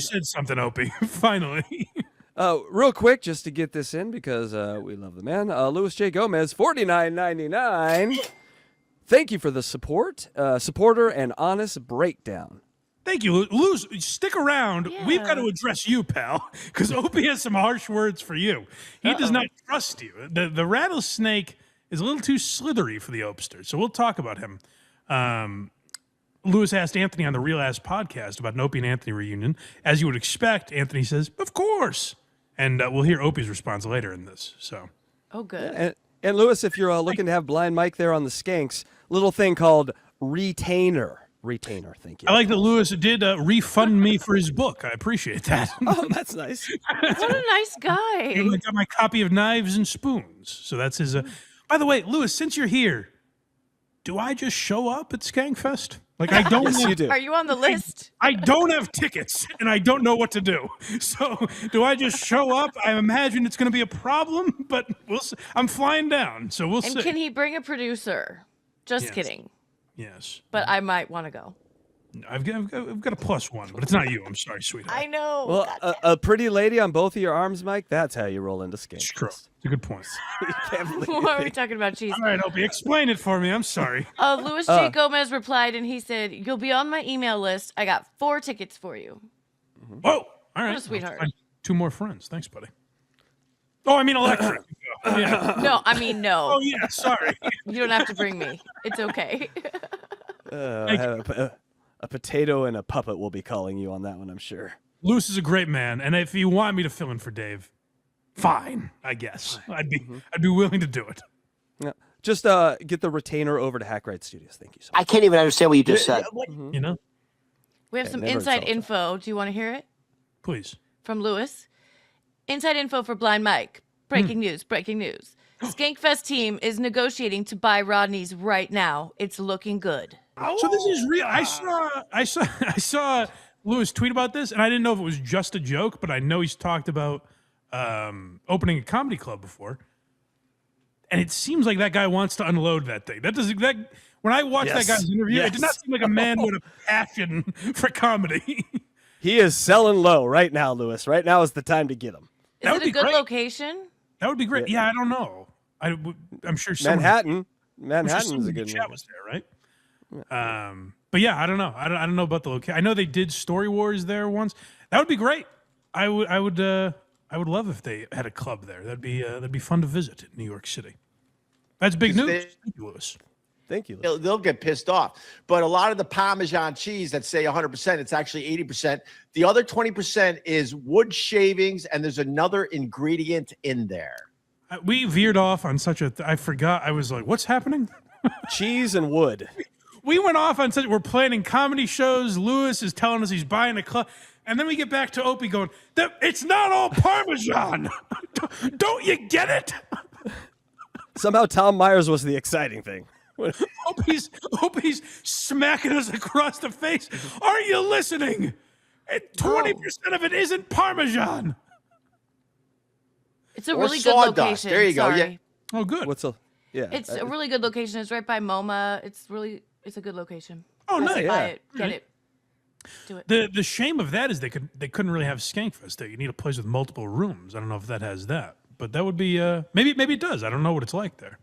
said something, Opie. Finally. Real quick, just to get this in because we love the man. Louis J. Gomez, $49.99. Thank you for the support, supporter, and honest breakdown. Thank you, Luz. Stick around. Yeah. We've got to address you, pal, because Opie has some harsh words for you. He does not trust you. The rattlesnake is a little too slithery for the Opster, so we'll talk about him. Lewis asked Anthony on the Real Ass podcast about an Opie and Anthony reunion. As you would expect, Anthony says, "Of course," and we'll hear Opie's response later in this. So, good. And Lewis, if you're looking to have Blind Mike there on the Skanks, little thing called retainer. Retainer, thank you. I like that Lewis did refund me for his book. I appreciate that. Oh, that's nice. What a nice guy. I got my copy of Knives and Spoons. So that's his. By the way, Lewis, since you're here, do I just show up at Skankfest? Like I don't. Yes, you do. Are you on the list? I don't have tickets, and I don't know what to do. So do I just show up? I imagine it's going to be a problem, but we'll see. I'm flying down, so we'll see. And can he bring a producer? Just Yes. kidding. Yes. But I might want to go. I've got a +1, but it's not you. I'm sorry, sweetheart. I know. Well, a pretty lady on both of your arms, Mike, that's how you roll into Skanks. It's true. It's a good point. You can't believe What are we it. talking about? Cheese. All right, Opie, explain it for me. I'm sorry. Louis J. Gomez replied, and he said, "You'll be on my email list. I got 4 tickets for you." Whoa. All right. What a sweetheart. I'll find 2 more friends. Thanks, buddy. Oh, I mean electric. Yeah. No, I mean, no. Oh, yeah. Sorry. You don't have to bring me. It's okay. A potato and a puppet will be calling you on that one, I'm sure. Luce is a great man, and if you want me to fill in for Dave, fine, I guess. I'd be willing to do it. Yeah. Just get the retainer over to Hackride Studios. Thank you so much. I can't even understand what you just said. You know? We have Okay, some never inside felt info. Do you want to hear it? Please. From Lewis. Inside info for Blind Mike. Breaking news, breaking news. Skankfest team is negotiating to buy Rodney's right now. It's looking good. So this is real. I saw Lewis tweet about this, and I didn't know if it was just a joke, but I know he's talked about opening a comedy club before. And it seems like that guy wants to unload that thing. When I watched that guy's interview, it did not seem like a man with a passion for comedy. He is selling low right now, Lewis. Right now is the time to get him. Is it a good location? That would be great. Yeah, I don't know. I'm sure someone, Manhattan's a good chat one. was there, right? But yeah, I don't know. I don't know about the location. I know they did Story Wars there once. That would be great. I would love if they had a club there. That'd be fun to visit in New York City. That's big news. Thank you, Lewis. Thank you. They'll get pissed off. But a lot of the Parmesan cheese that say 100%, it's actually 80%. The other 20% is wood shavings, and there's another ingredient in there. We veered off on such a. I forgot. I was like, "What's happening?" Cheese and wood. We went off on such. We're planning comedy shows. Lewis is telling us he's buying a club, and then we get back to Opie going, "It's not all Parmesan. Don't you get it?" Somehow Tom Myers was the exciting thing. Opie's smacking us across the face. Are you listening? 20% of it isn't Parmesan. It's a Or really good sawdust. location. There you go. Sorry. Yeah. Oh, good. It's a really good location. It's right by MoMA. It's a good location. Oh, nice. Buy it. Get it. Do it. The shame of that is they couldn't really have Skankfest there. You need a place with multiple rooms. I don't know if that has that, but that would be maybe it does. I don't know what it's like there.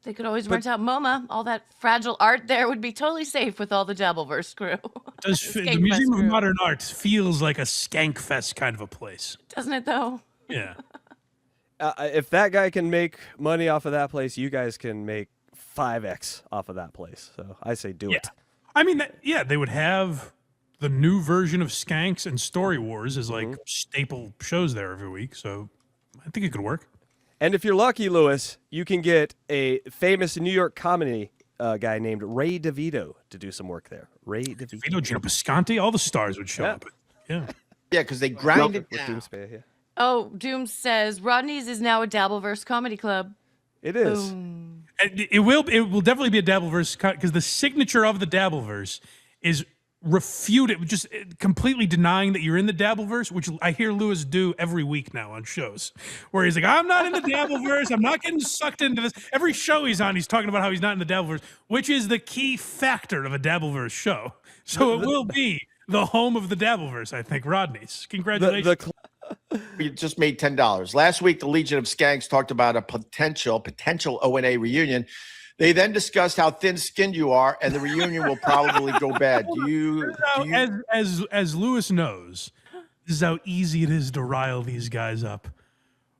They could always rent out MoMA. All that fragile art there would be totally safe with all the Dabbleverse crew. The Museum of Modern Art feels like a Skankfest kind of a place. Doesn't it, though? Yeah. If that guy can make money off of that place, you guys can make 5x off of that place. So I say do it. I mean, they would have the new version of Skanks and Story Wars as like staple shows there every week. So I think it could work. And if you're lucky, Lewis, you can get a famous New York comedy guy named Ray DeVito to do some work there. Ray DeVito. Gino Bisconti, all the stars would show up. Yeah. Yeah, because they grind it down. Oh, Doom says Rodney's is now a Dabbleverse comedy club. It is. Boom. It will definitely be a Dabbleverse because the signature of the Dabbleverse is refuted, just completely denying that you're in the Dabbleverse, which I hear Lewis do every week now on shows, where he's like, I'm not in the Dabbleverse, I'm not getting sucked into this. Every show he's on, he's talking about how he's not in the Dabbleverse, which is the key factor of a Dabbleverse show. So it will be the home of the Dabbleverse, I think. Rodney's. Congratulations. We just made $10. Last week, the Legion of Skanks talked about a potential O&A reunion. They then discussed how thin-skinned you are, and the reunion will probably go bad. As Lewis knows, this is how easy it is to rile these guys up.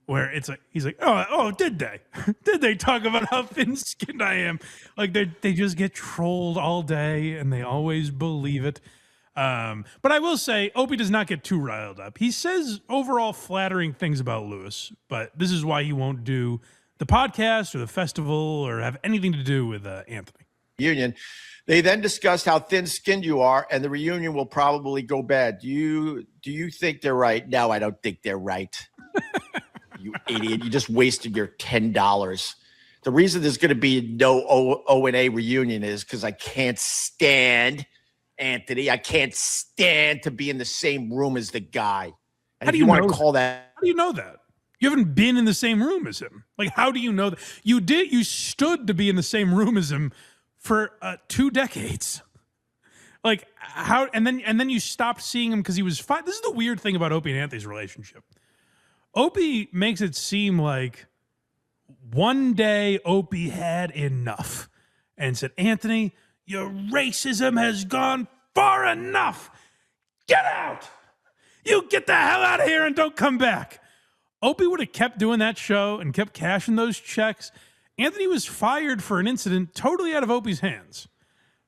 Where it's like he's like, oh, did they? Did they talk about how thin-skinned I am? Like they just get trolled all day, and they always believe it. But I will say, Opie does not get too riled up. He says overall flattering things about Lewis, but this is why he won't do the podcast or the festival or have anything to do with Anthony. Union. They then discussed how thin-skinned you are, and the reunion will probably go bad. Do you think they're right? No, I don't think they're right. You idiot! You just wasted your $10. The reason there's going to be no O&A reunion is because I can't stand Anthony. I can't stand to be in the same room as the guy. And How do if you want know to call that? How do you know that? You haven't been in the same room as him. Like, how do you know that? You did. You stood to be in the same room as him for 2 decades. Like how? And then you stopped seeing him because he was fine. This is the weird thing about Opie and Anthony's relationship. Opie makes it seem like one day Opie had enough and said, Anthony, your racism has gone far enough. Get out. You get the hell out of here and don't come back. Opie would have kept doing that show and kept cashing those checks. Anthony was fired for an incident totally out of Opie's hands.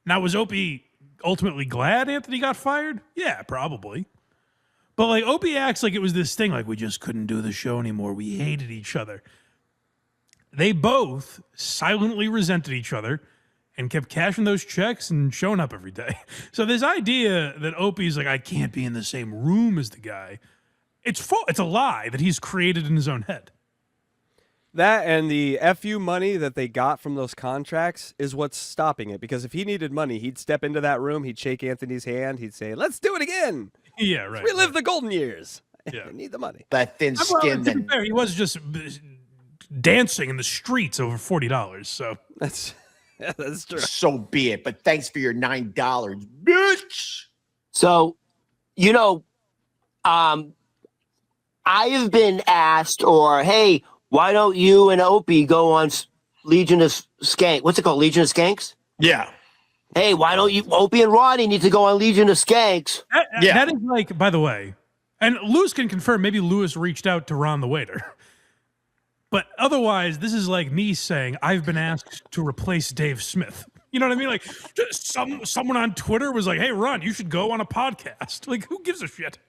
Now, was Opie ultimately glad Anthony got fired? Yeah, probably. But like Opie acts like it was this thing, like we just couldn't do the show anymore. We hated each other. They both silently resented each other and kept cashing those checks and showing up every day. So this idea that Opie's like, I can't be in the same room as the guy, it's a lie that he's created in his own head. That and the FU money that they got from those contracts is what's stopping it. Because if he needed money, he'd step into that room, he'd shake Anthony's hand, he'd say, let's do it again. Yeah, right. Relive the golden years. Yeah. I need the money. That thin skin. To be fair, he was just dancing in the streets over $40. So That's true. So be it. But thanks for your $9, bitch. So, I have been asked, or hey, why don't you and Opie go on Legion of Skanks? What's it called? Legion of Skanks? Yeah. Hey, why don't you, Opie and Rodney need to go on Legion of Skanks? That is like, by the way, and Lewis can confirm, maybe Lewis reached out to Ron the waiter. But otherwise, this is like me saying, I've been asked to replace Dave Smith. You know what I mean? Like, just someone on Twitter was like, hey, Ron, you should go on a podcast. Like, who gives a shit?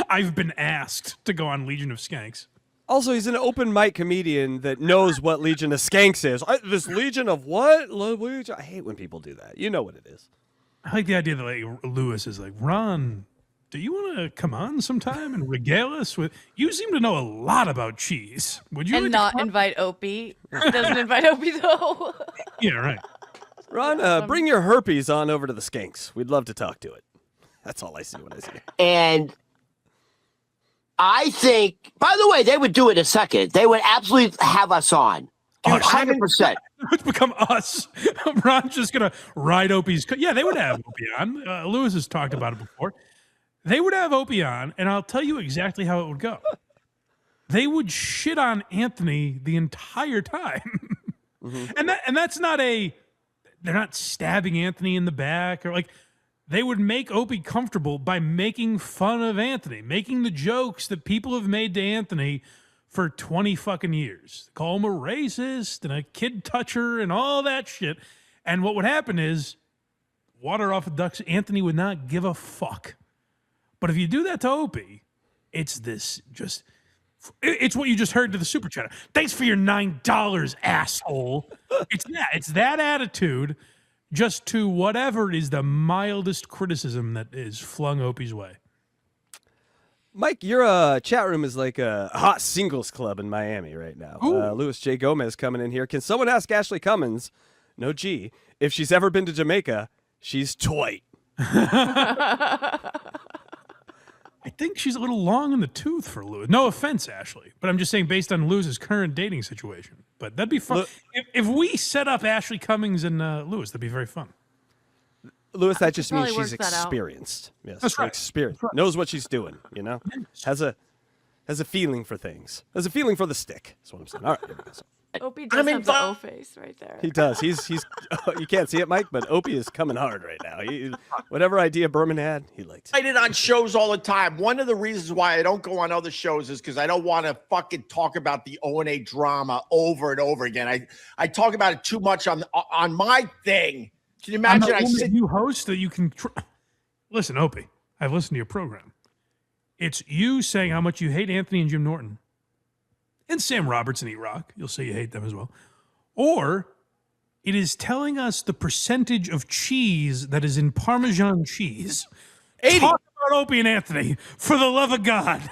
I've been asked to go on Legion of Skanks. Also, he's an open mic comedian that knows what Legion of Skanks is. This Legion of what? I hate when people do that. You know what it is. I like the idea that like Lewis is like, Ron, do you want to come on sometime and regale us with? You seem to know a lot about cheese. Would you? And like not invite Opie. Doesn't invite Opie though. Yeah, right. Ron, bring your herpes on over to the Skanks. We'd love to talk to it. That's all I see when I see it. And I think, by the way, they would do it in a second. They would absolutely have us on. 100%. It's become us. Ron's just going to ride Opie's. Yeah, they would have Opie on. Lewis has talked about it before. They would have Opie on, and I'll tell you exactly how it would go. They would shit on Anthony the entire time. Mm-hmm. And that's not they're not stabbing Anthony in the back or like, they would make Opie comfortable by making fun of Anthony, making the jokes that people have made to Anthony for 20 fucking years. Call him a racist and a kid toucher and all that shit. And what would happen is, water off a duck's, Anthony would not give a fuck. But if you do that to Opie, it's what you just heard to the super chatter. Thanks for your $9, asshole. It's that attitude. Just to whatever is the mildest criticism that is flung Opie's way. Mike, your chat room is like a hot singles club in Miami right now. Louis J. Gomez coming in here. Can someone ask Ashley Cummins, no G, if she's ever been to Jamaica? She's twite. I think she's a little long in the tooth for Lewis. No offense, Ashley, but I'm just saying based on Lewis's current dating situation. But that'd be fun. If we set up Ashley Cummings and Lewis, that'd be very fun. Lewis, that just means probably she's work that out. experienced. Yes, That's right. experienced. Knows what she's doing, Has a feeling for things. Has a feeling for the stick. That's what I'm saying. All right. Opie does have the O face right there. He does. He's you can't see it, Mike, but Opie is coming hard right now. Whatever idea Berman had, he liked it. I did on shows all the time. One of the reasons why I don't go on other shows is because I don't want to fucking talk about the O&A drama over and over again. I talk about it too much on my thing. Can you imagine? You host that you can listen, Opie. I've listened to your program. It's you saying how much you hate Anthony and Jim Norton, and Sam Roberts and E-Rock. You'll say you hate them as well, or it is telling us the percentage of cheese that is in Parmesan cheese. 80. Talk about Opie and Anthony, for the love of God.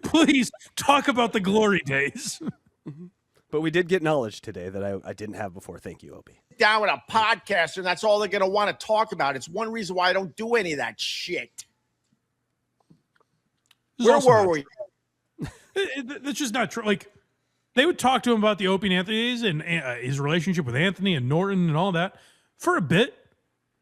Please talk about the glory days. But we did get knowledge today that I didn't have before. Thank you, Opie. Down with a podcaster, and that's all they're going to want to talk about. It's one reason why I don't do any of that shit. Where were we? That's just not true. Like, they would talk to him about the Opie and Anthony days and his relationship with Anthony and Norton and all that for a bit,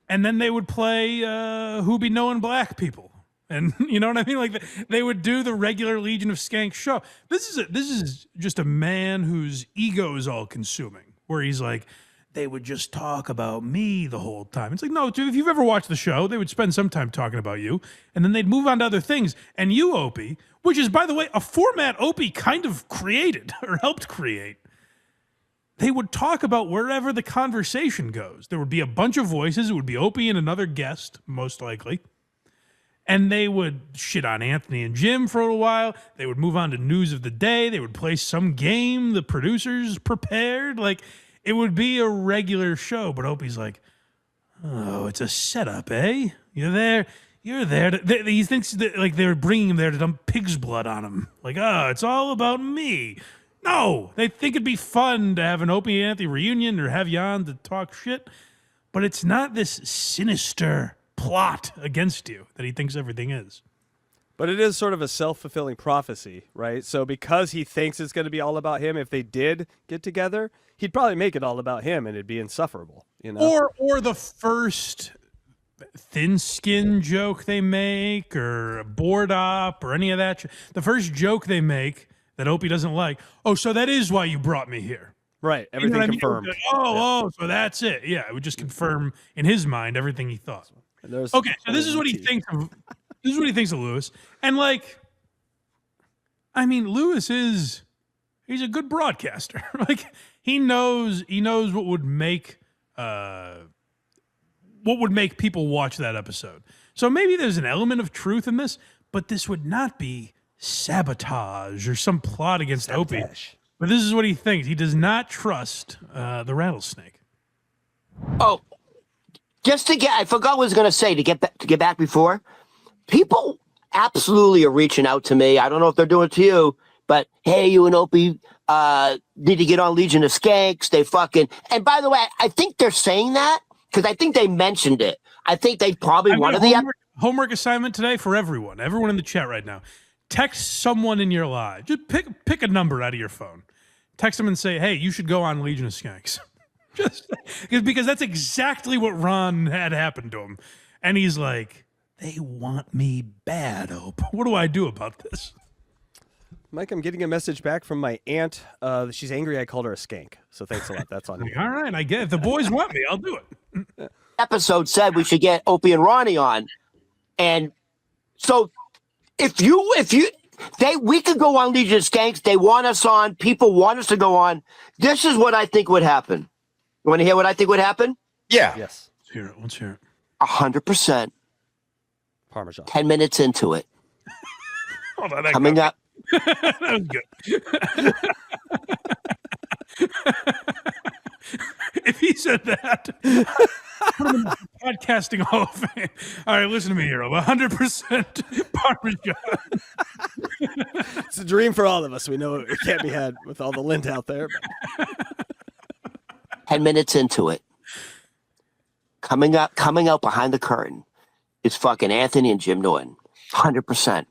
and then they would play Who Be Knowing Black People. And you know what I mean? Like, they would do the regular Legion of Skanks show. This is just a man whose ego is all consuming, where he's like, they would just talk about me the whole time. It's like, no, dude, if you've ever watched the show, they would spend some time talking about you, and then they'd move on to other things. And you, Opie, which is, by the way, a format Opie kind of created or helped create, they would talk about wherever the conversation goes. There would be a bunch of voices. It would be Opie and another guest, most likely. And they would shit on Anthony and Jim for a little while. They would move on to news of the day. They would play some game the producers prepared. Like, it would be a regular show, but Opie's like, oh, it's a setup, eh? You're there. He thinks that, like, they're bringing him there to dump pig's blood on him. Like, oh, it's all about me. No, they think it'd be fun to have an Opie and Anthony reunion or have you on to talk shit, but it's not this sinister plot against you that he thinks everything is. But it is sort of a self-fulfilling prophecy, right? So because he thinks it's going to be all about him, if they did get together, he'd probably make it all about him, and it'd be insufferable, Or the first thin skin joke they make, or board op, or any of that. The first joke they make that Opie doesn't like. Oh, so that is why you brought me here. Right. Everything confirmed. Like, oh, so that's it. Yeah, it would just confirm in his mind everything he thought. Okay, so this is what he thinks of. This is what he thinks of Lewis. And, like, I mean, he's a good broadcaster. Like, he knows what would make people watch that episode. So maybe there's an element of truth in this, but this would not be sabotage or some plot against Opie. But this is what he thinks. He does not trust the rattlesnake. Oh, I forgot what I was going to say to get back before. People absolutely are reaching out to me. I don't know if they're doing it to you, but hey, you and Opie need to get on Legion of Skanks. And by the way, I think they're saying that because I think they mentioned it. I think they probably wanted the homework assignment today for everyone in the chat right now. Text someone in your life. Just pick a number out of your phone. Text them and say, hey, you should go on Legion of Skanks. Just because that's exactly what Ron had happened to him. And he's like, they want me bad, Ope. What do I do about this? Mike, I'm getting a message back from my aunt. She's angry I called her a skank. So thanks a lot. That's on you. All right, I get it. If the boys want me, I'll do it. Episode said we should get Opie and Ronnie on. And so we could go on Legion of Skanks. They want us on. People want us to go on. This is what I think would happen. You want to hear what I think would happen? Yeah. Yes. Let's hear it. 100%. Parmesan. 10 minutes into it. Hold on, Coming up. That was good. If he said that, put him in the podcasting Hall of Fame. All right, listen to me here. 100% Parmesan. It's a dream for all of us. We know it can't be had with all the lint out there. 10 minutes into it. Coming out behind the curtain is fucking Anthony and Jim Norton. 100%.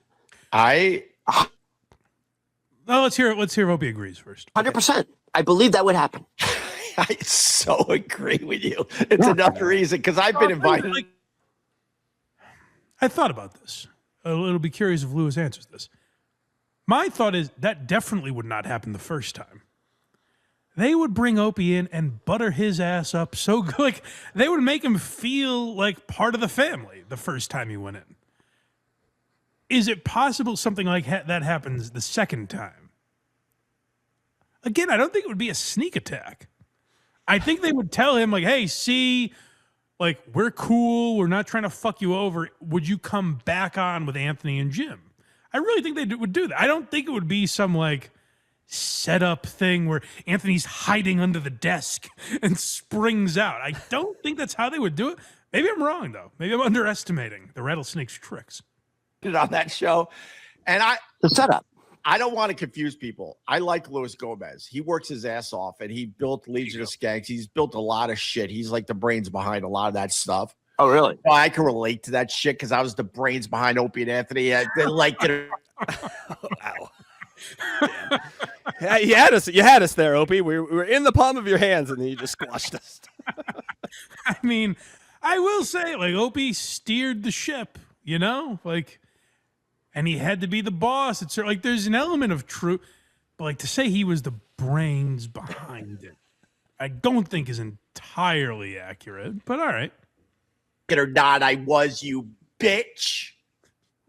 Well, let's hear it. Let's hear if Opie agrees first. 100%. I believe that would happen. I so agree with you. It's another reason because I've been invited. I thought about this. It'll be curious if Lewis answers this. My thought is that definitely would not happen the first time. They would bring Opie in and butter his ass up so good. Like, they would make him feel like part of the family the first time he went in. Is it possible something like that happens the second time? Again, I don't think it would be a sneak attack. I think they would tell him, like, hey, see, like, we're cool. We're not trying to fuck you over. Would you come back on with Anthony and Jim? I really think they would do that. I don't think it would be some, like, setup thing where Anthony's hiding under the desk and springs out. I don't think that's how they would do it. Maybe I'm wrong, though. Maybe I'm underestimating the rattlesnake's tricks. On that show. And The setup. I don't want to confuse people. I like Luis Gomez. He works his ass off, and he built Legion of Skanks. He's built a lot of shit. He's like the brains behind a lot of that stuff. Oh, really? Well, I can relate to that shit because I was the brains behind Opie and Anthony. They like it. Wow. Yeah, you had us there, Opie. We were in the palm of your hands, and then you just squashed us. I mean, I will say, like, Opie steered the ship, you know? Like, and he had to be the boss. It's like there's an element of truth, but like to say he was the brains behind it, I don't think is entirely accurate. But all right, It or not, I was, you bitch.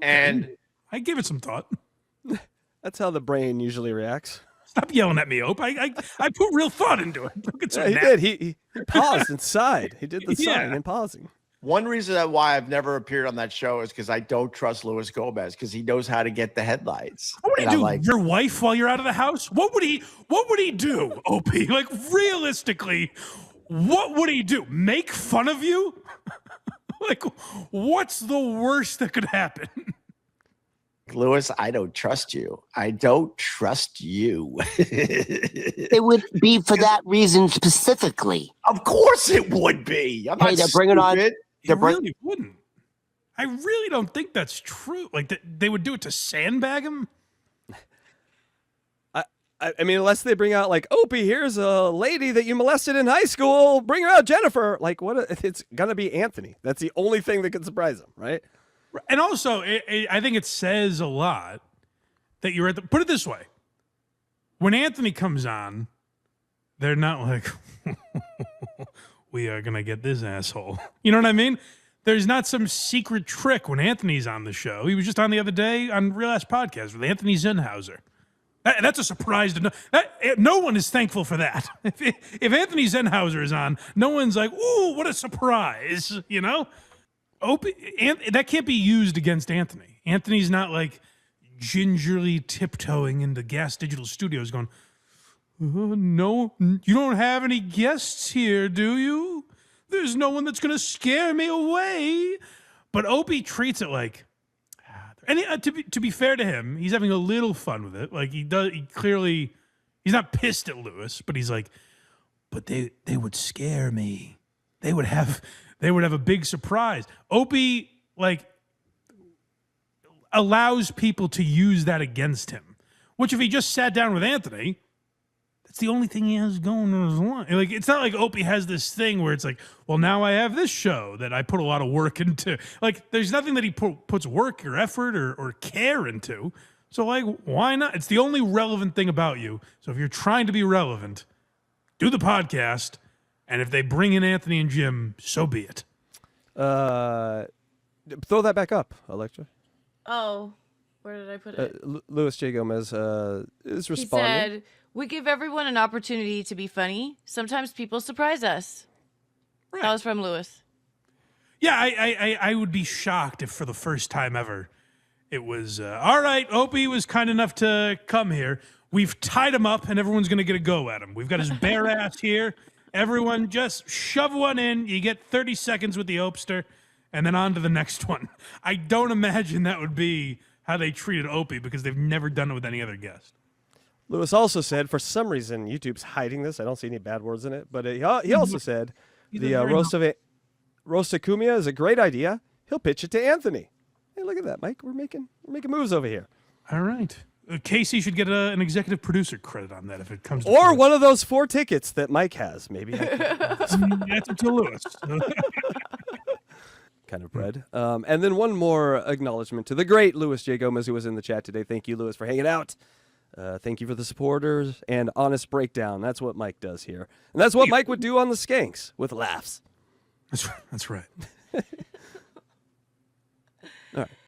And I give it some thought. That's how the brain usually reacts. Stop yelling at me, Ope. I put real thought into it. Look at Yeah, he did. He paused and sighed. He did the sighing and pausing. one reason that why I've never appeared on that show is because I don't trust Luis Gomez because he knows how to get the headlines. What would he And do? I'm like, Your wife while you're out of the house? What would he do, Opie? Like realistically, what would he do? Make fun of you? Like, what's the worst that could happen? Luis, I don't trust you. I don't trust you. It would be for that reason specifically. Of course it would be. I'm Hey, not they're bringing on- stupid. He really wouldn't. I really don't think that's true. Like, they would do it to sandbag him? I mean, unless they bring out like, Opie, here's a lady that you molested in high school. Bring her out, Jennifer. Like, what? It's gonna be Anthony. That's the only thing that could surprise him, right? And also, I think it says a lot that you're at the... Put it this way. When Anthony comes on, they're not like, we are going to get this asshole. You know what I mean? There's not some secret trick when Anthony's on the show. He was just on the other day on Real Ass Podcast with Anthony Zenhauser. That's a surprise to no one is thankful for that. If Anthony Zenhauser is on, no one's like, ooh, what a surprise, you know? That can't be used against Anthony. Anthony's not like gingerly tiptoeing into Gas Digital Studios going, no, you don't have any guests here, do you? There's no one that's going to scare me away. But Opie treats it like, and to be fair to him, he's having a little fun with it. Like he's not pissed at Lewis, but he's like, but they would scare me. They would have a big surprise. Opie like allows people to use that against him. Which if he just sat down with Anthony, that's the only thing he has going in his life. Like it's not like Opie has this thing where it's like, well, now I have this show that I put a lot of work into. Like there's nothing that he puts work or effort or care into. So like, why not? It's the only relevant thing about you. So if you're trying to be relevant, do the podcast. And if they bring in Anthony and Jim, so be it. Throw that back up, Electra. Oh, where did I put it? Luis J. Gomez is He responding. said, we give everyone an opportunity to be funny. Sometimes people surprise us. Right. That was from Lewis. Yeah, I would be shocked if for the first time ever it was, all right, Opie was kind enough to come here. We've tied him up and everyone's going to get a go at him. We've got his bare ass here. Everyone just shove one in. You get 30 seconds with the Opester and then on to the next one. I don't imagine that would be how they treated Opie because they've never done it with any other guest. Lewis also said, for some reason, YouTube's hiding this. I don't see any bad words in it. But he also said the roast of Kumia is a great idea. He'll pitch it to Anthony. Hey, look at that, Mike. We're making moves over here. All right. Casey should get an executive producer credit on that if it comes to Or one of those 4 tickets that Mike has. Maybe. That's up to Lewis. kind of bread. And then one more acknowledgement to the great Louis J. Gomez, who was in the chat today. Thank you, Louis, for hanging out. Thank you for the supporters and honest breakdown. That's what Mike does here. And that's what Mike would do on the Skanks with laughs. That's right. All right.